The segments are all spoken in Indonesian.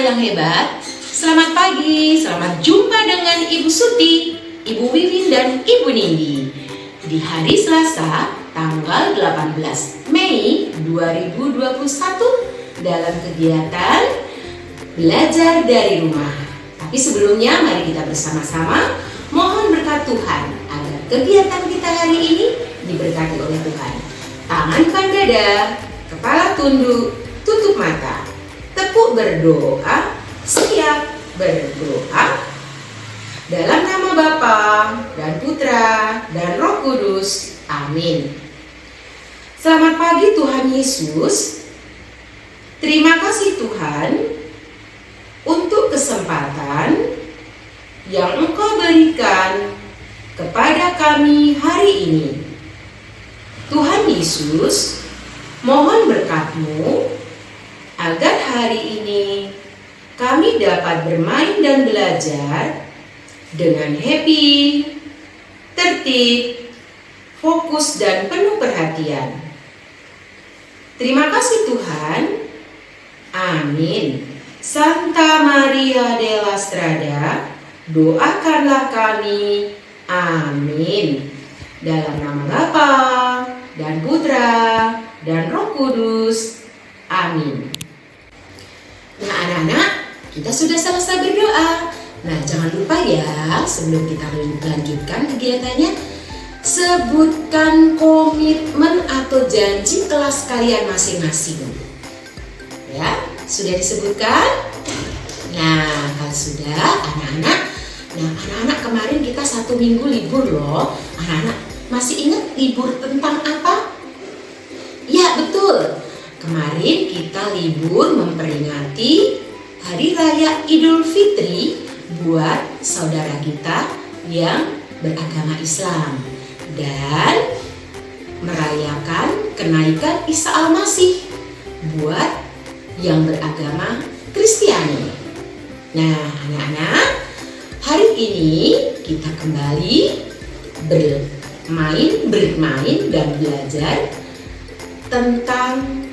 yang hebat. Selamat pagi, selamat jumpa dengan Ibu Suti, Ibu Wiwin, dan Ibu Nindi. Di hari Selasa, tanggal 18 Mei 2021 dalam kegiatan Belajar dari Rumah. Tapi sebelumnya mari kita bersama-sama mohon berkat Tuhan agar kegiatan kita hari ini diberkati oleh Tuhan. Tangankan dada, kepala tunduk, tutup mata, tepuk berdoa, siap berdoa. Dalam nama Bapa dan Putra dan Roh Kudus. Amin. Selamat pagi Tuhan Yesus. Terima kasih Tuhan untuk kesempatan yang Engkau berikan kepada kami hari ini. Tuhan Yesus, mohon berkat-Mu agar hari ini kami dapat bermain dan belajar dengan happy, tertib, fokus, dan penuh perhatian. Terima kasih Tuhan. Amin. Santa Maria della Strada, doakanlah kami. Amin. Dalam nama Bapa dan Putra dan Roh Kudus. Amin. Nah anak-anak, kita sudah selesai berdoa. Nah jangan lupa ya, sebelum kita melanjutkan kegiatannya, sebutkan komitmen atau janji kelas kalian masing-masing. Ya, sudah disebutkan? Nah kalau sudah anak-anak, anak-anak kemarin kita 1 minggu libur loh. Anak-anak masih ingat libur tentang apa? Ya betul, kemarin kita libur memperingati Hari Raya Idul Fitri buat saudara kita yang beragama Islam dan merayakan kenaikan Isa Al-Masih buat yang beragama Kristiani. Nah anak-anak, hari ini kita kembali bermain dan belajar tentang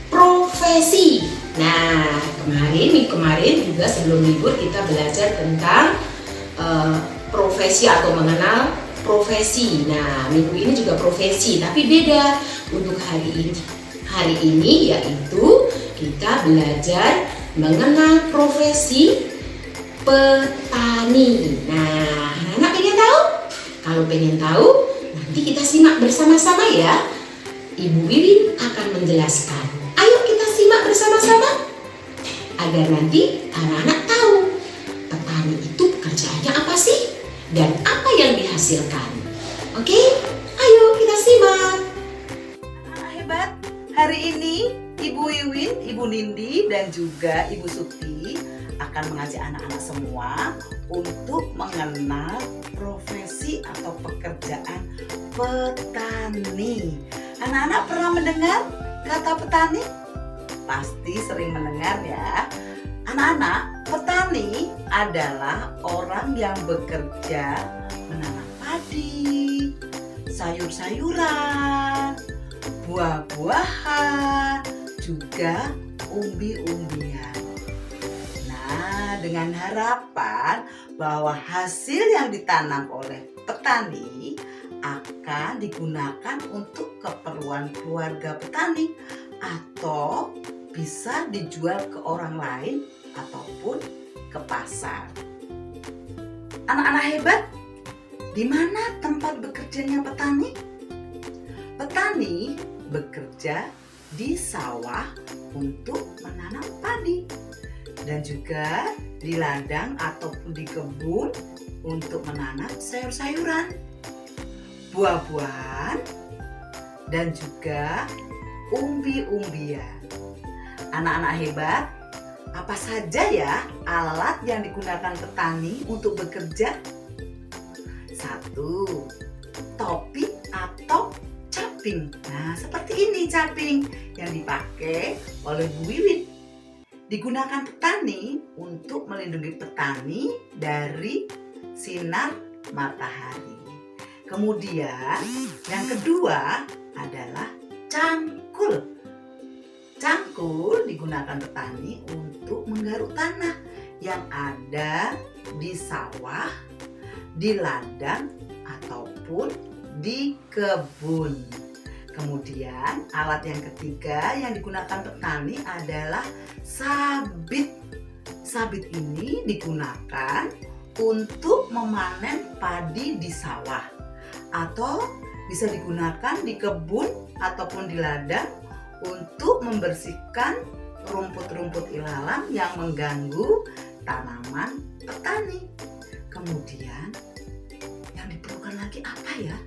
profesi. Nah, minggu kemarin juga sebelum libur kita belajar tentang profesi atau mengenal profesi. Nah, minggu ini juga profesi, tapi beda untuk hari ini yaitu kita belajar mengenal profesi petani. Nah, anak-anak pengen tahu? Kalau pengen tahu, nanti kita simak bersama-sama ya. Ibu Wiwin akan menjelaskan. Ayo kita simak bersama-sama agar nanti anak-anak tahu petani itu pekerjaannya apa sih dan apa yang dihasilkan. Oke? Ayo kita simak. Anak hebat, hari ini Ibu Wiwin, Ibu Nindi, dan juga Ibu Suti akan mengajak anak-anak semua untuk mengenal profesi atau pekerjaan petani. Anak-anak pernah mendengar kata petani? Pasti sering mendengar ya. Anak-anak, petani adalah orang yang bekerja menanam padi, sayur-sayuran, buah-buahan, juga umbi-umbian. Nah, dengan harapan bahwa hasil yang ditanam oleh petani akan digunakan untuk keperluan keluarga petani atau bisa dijual ke orang lain ataupun ke pasar. Anak-anak hebat, di mana tempat bekerjanya petani? Petani bekerja di sawah untuk menanam padi dan juga di ladang ataupun di kebun untuk menanam sayur-sayuran, buah-buahan, dan juga umbi-umbian. Anak-anak hebat, apa saja ya alat yang digunakan petani untuk bekerja? 1. Topi atau caping. Nah, seperti ini caping yang dipakai oleh Bu Wiwin. Digunakan petani untuk melindungi petani dari sinar matahari. Kemudian yang kedua adalah cangkul. Cangkul digunakan petani untuk untuk menggaruk tanah yang ada di sawah, di ladang, ataupun di kebun. Kemudian alat yang ketiga yang digunakan petani adalah sabit. Sabit ini digunakan untuk memanen padi di sawah atau bisa digunakan di kebun ataupun di ladang untuk membersihkan rumput-rumput ilalang yang mengganggu tanaman petani. Kemudian yang diperlukan lagi apa ya?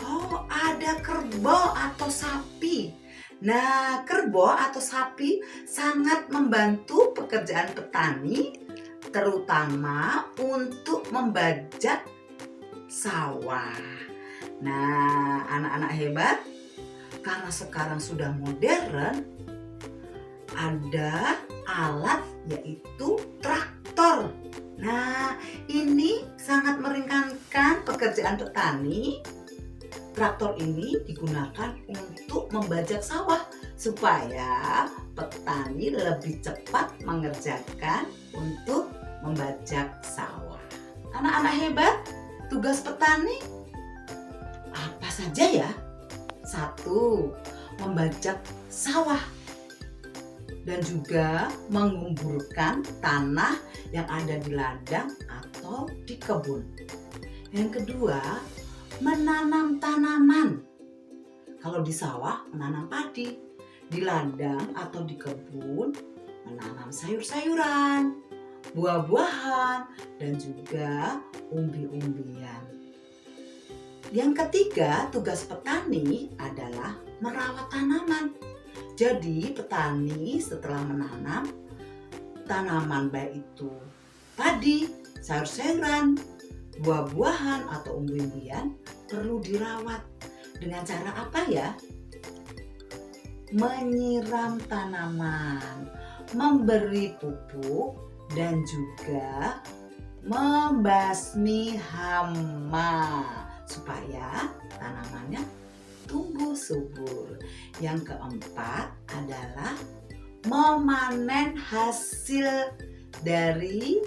Oh, ada kerbau atau sapi. Nah, kerbau atau sapi sangat membantu pekerjaan petani, terutama untuk membajak sawah. Nah, anak-anak hebat, karena sekarang sudah modern, ada alat yaitu traktor. Nah, ini sangat meringankan pekerjaan petani. Traktor ini digunakan untuk membajak sawah supaya petani lebih cepat mengerjakan untuk membajak sawah. Anak-anak hebat, tugas petani apa saja ya? 1. Membajak sawah dan juga menguburkan tanah yang ada di ladang atau di kebun. Yang kedua, menanam tanaman. Kalau di sawah menanam padi, di ladang atau di kebun menanam sayur-sayuran, buah-buahan, dan juga umbi-umbian. Yang ketiga, tugas petani adalah merawat tanaman. Jadi petani setelah menanam tanaman baik itu padi, sayur-sayuran, buah-buahan atau umbi-umbian perlu dirawat. Dengan cara apa ya? Menyiram tanaman, memberi pupuk, dan juga membasmi hama supaya tanamannya tumbuh subur. Yang keempat adalah memanen hasil dari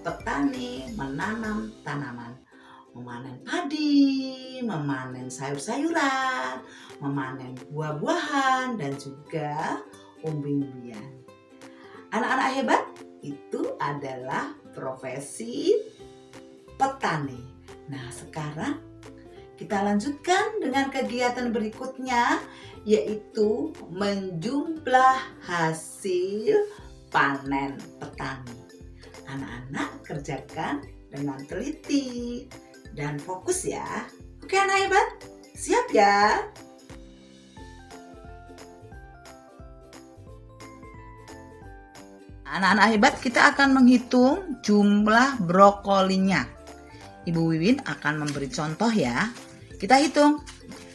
petani menanam tanaman. Memanen padi, memanen sayur-sayuran, memanen buah-buahan, dan juga umbi-umbian. Anak-anak hebat, itu adalah profesi petani. Nah, sekarang kita lanjutkan dengan kegiatan berikutnya, yaitu menjumlah hasil panen petani. Anak-anak kerjakan dengan teliti dan fokus ya. Oke anak hebat, siap ya? Anak-anak hebat, kita akan menghitung jumlah brokolinya. Ibu Wiwin akan memberi contoh ya. Kita hitung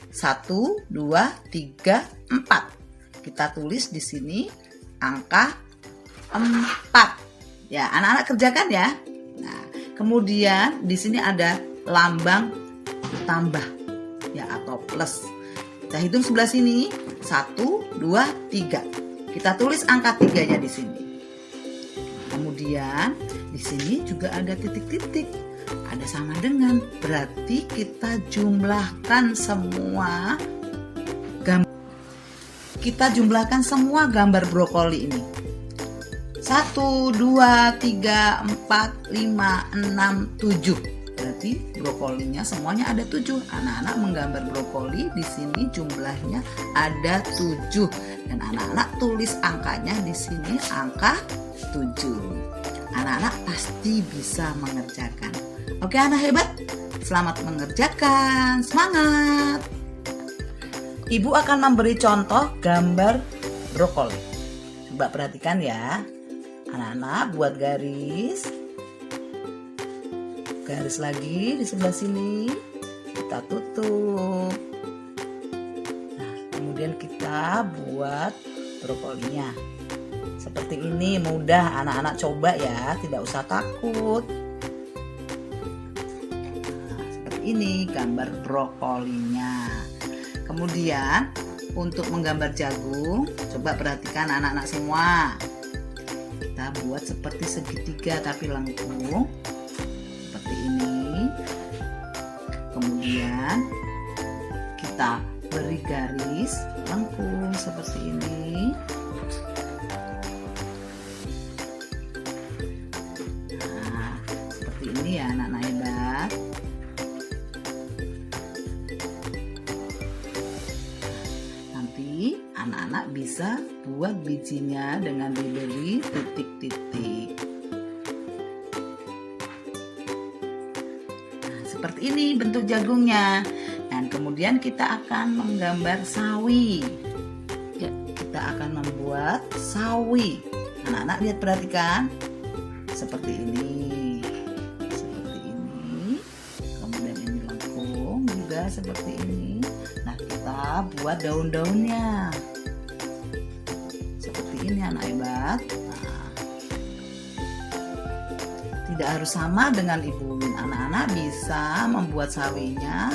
1, 2, 3, 4. Kita tulis di sini angka 4. Ya, anak-anak kerjakan ya. Nah, kemudian di sini ada lambang tambah ya atau plus. Kita hitung sebelah sini 1, 2, 3. Kita tulis angka 3-nya di sini. Kemudian di sini juga ada titik-titik. Ada sama dengan, berarti kita jumlahkan semua gambar brokoli ini. 1, 2, 3, 4, 5, 6, 7. Berarti brokolinya semuanya ada 7. Anak-anak menggambar brokoli di sini jumlahnya ada 7 dan anak-anak tulis angkanya di sini angka 7. Anak-anak pasti bisa mengerjakan. Oke anak hebat, selamat mengerjakan, semangat. Ibu akan memberi contoh gambar brokoli. Coba perhatikan ya. Anak-anak buat garis. Garis lagi di sebelah sini. Kita tutup. Nah, kemudian kita buat brokolinya. Seperti ini, mudah anak-anak coba ya, tidak usah takut. Ini gambar brokolinya. Kemudian untuk menggambar jagung, coba perhatikan anak-anak semua. kita buat seperti segitiga tapi lengkung seperti ini. Kemudian kita beri garis lengkung seperti ini. Nah, seperti ini ya anak-anak hebat. Nanti anak-anak bisa buat bijinya dengan diberi titik-titik. Nah, seperti ini bentuk jagungnya. Dan kemudian kita akan menggambar sawi. Ya, kita akan membuat sawi. Anak-anak lihat, perhatikan. Seperti ini. Seperti ini. Kemudian ini lengkung juga seperti ini. Nah, kita buat daun-daunnya. Seperti ini anak hebat. Nah, tidak harus sama dengan Ibu Win. Anak-anak bisa membuat sawinya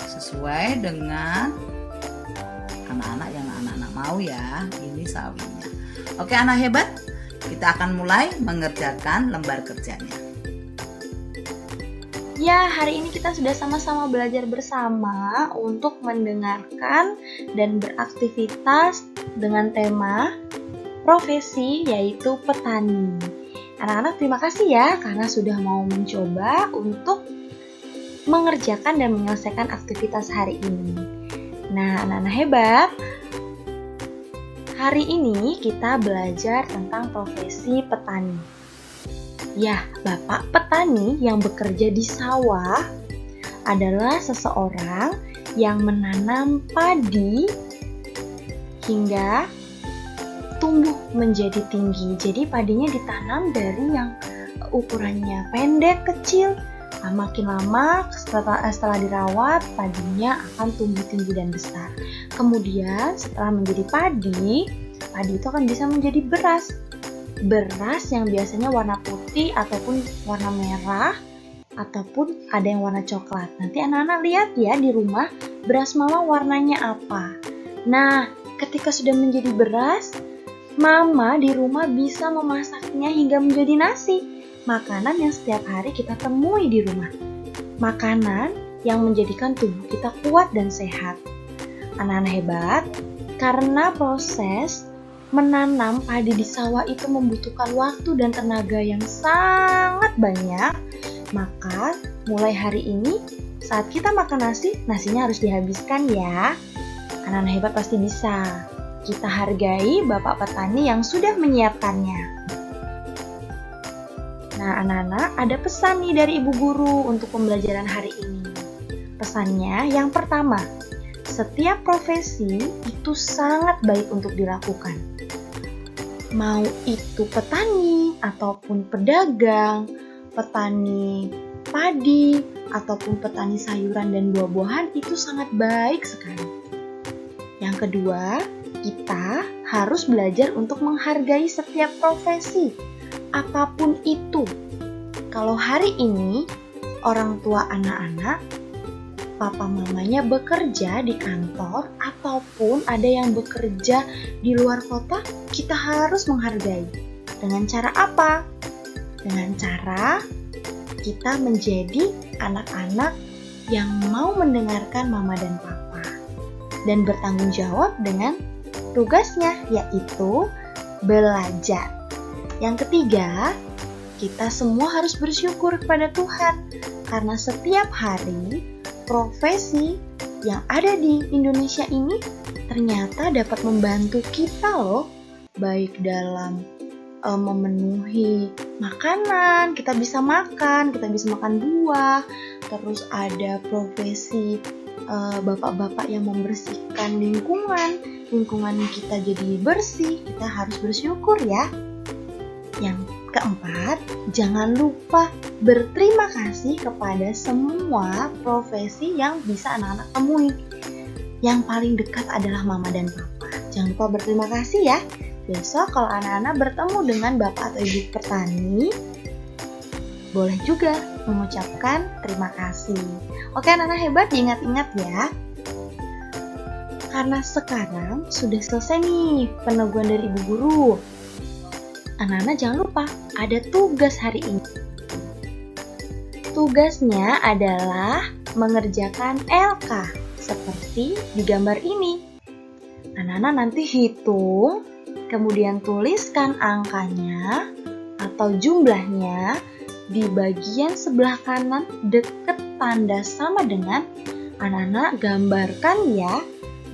sesuai dengan anak-anak yang anak-anak mau ya. Ini sawinya. Oke anak hebat, kita akan mulai mengerjakan lembar kerjanya. Ya, hari ini kita sudah sama-sama belajar bersama untuk mendengarkan dan beraktivitas dengan tema profesi yaitu petani. Anak-anak terima kasih ya karena sudah mau mencoba untuk mengerjakan dan menyelesaikan aktivitas hari ini. Nah, anak-anak hebat, hari ini kita belajar tentang profesi petani. Ya, Bapak petani yang bekerja di sawah adalah seseorang yang menanam padi hingga tumbuh menjadi tinggi. Jadi padinya ditanam dari yang ukurannya pendek, kecil. Makin lama setelah dirawat, padinya akan tumbuh tinggi dan besar. Kemudian setelah menjadi padi itu akan bisa menjadi beras. Beras yang biasanya warna putih ataupun warna merah ataupun ada yang warna coklat. Nanti anak-anak lihat ya di rumah beras mama warnanya apa. Nah, ketika sudah menjadi beras, mama di rumah bisa memasaknya hingga menjadi nasi. Makanan yang setiap hari kita temui di rumah. Makanan yang menjadikan tubuh kita kuat dan sehat. Anak-anak hebat, karena proses menanam padi di sawah itu membutuhkan waktu dan tenaga yang sangat banyak, maka mulai hari ini saat kita makan nasi, nasinya harus dihabiskan ya. Anak-anak hebat pasti bisa. Kita hargai Bapak petani yang sudah menyiapkannya. Nah, anak-anak, ada pesan nih dari Ibu Guru untuk pembelajaran hari ini. Pesannya yang pertama, setiap profesi itu sangat baik untuk dilakukan. Mau itu petani, ataupun pedagang, petani padi, ataupun petani sayuran dan buah-buahan itu sangat baik sekali. Yang kedua, kita harus belajar untuk menghargai setiap profesi. Apapun itu, kalau hari ini orang tua anak-anak, papa mamanya bekerja di kantor ataupun ada yang bekerja di luar kota, kita harus menghargai. Dengan cara apa? Dengan cara kita menjadi anak-anak yang mau mendengarkan mama dan papa dan bertanggung jawab dengan tugasnya, yaitu belajar. Yang ketiga, kita semua harus bersyukur kepada Tuhan karena setiap hari profesi yang ada di Indonesia ini ternyata dapat membantu kita loh, baik dalam memenuhi makanan, kita bisa makan buah, terus ada profesi bapak-bapak yang membersihkan lingkungan kita jadi bersih, kita harus bersyukur ya. Yang keempat, jangan lupa berterima kasih kepada semua profesi yang bisa anak-anak temui. Yang paling dekat adalah mama dan papa. Jangan lupa berterima kasih ya. Besok kalau anak-anak bertemu dengan bapak atau ibu petani, boleh juga mengucapkan terima kasih. Oke anak-anak hebat, diingat-ingat ya. Karena sekarang sudah selesai nih peneguhan dari Ibu Guru. anak-anak jangan lupa ada tugas hari ini. Tugasnya adalah mengerjakan LK seperti di gambar ini. Anak-anak nanti hitung, kemudian tuliskan angkanya atau jumlahnya di bagian sebelah kanan dekat tanda sama dengan. Anak-anak gambarkan ya,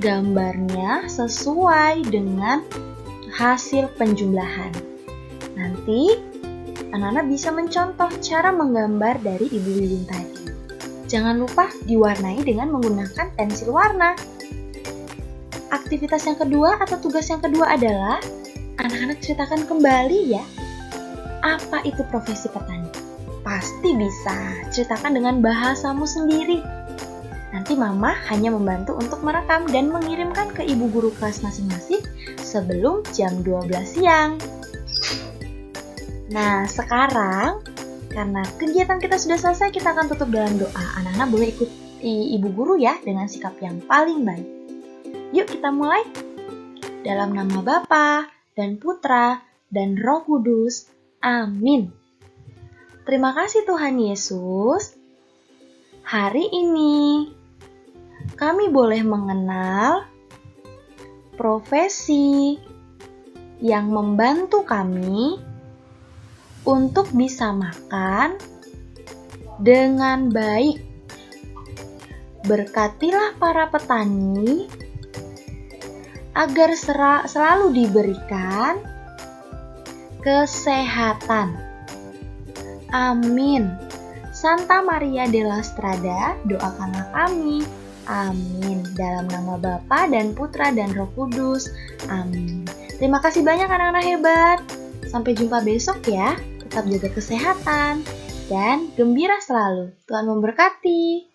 gambarnya sesuai dengan hasil penjumlahan. Nanti anak-anak bisa mencontoh cara menggambar dari Ibu Wiwin tadi. Jangan lupa diwarnai dengan menggunakan pensil warna. Aktivitas yang kedua atau tugas yang kedua adalah anak-anak ceritakan kembali ya, apa itu profesi petani. Pasti bisa, ceritakan dengan bahasamu sendiri. Nanti Mama hanya membantu untuk merekam dan mengirimkan ke ibu guru kelas masing-masing sebelum jam 12 siang. Nah, sekarang karena kegiatan kita sudah selesai, kita akan tutup dalam doa. Anak-anak boleh ikuti ibu guru ya dengan sikap yang paling baik. Yuk kita mulai. Dalam nama Bapa dan Putra dan Roh Kudus. Amin. Terima kasih Tuhan Yesus. Hari ini kami boleh mengenal profesi yang membantu kami untuk bisa makan dengan baik. Berkatilah para petani agar selalu diberikan kesehatan. Amin. Santa Maria della Strada, doakanlah kami. Amin. Dalam nama Bapa dan Putra dan Roh Kudus. Amin. Terima kasih banyak anak-anak hebat. Sampai jumpa besok ya. Tetap jaga kesehatan dan gembira selalu. Tuhan memberkati.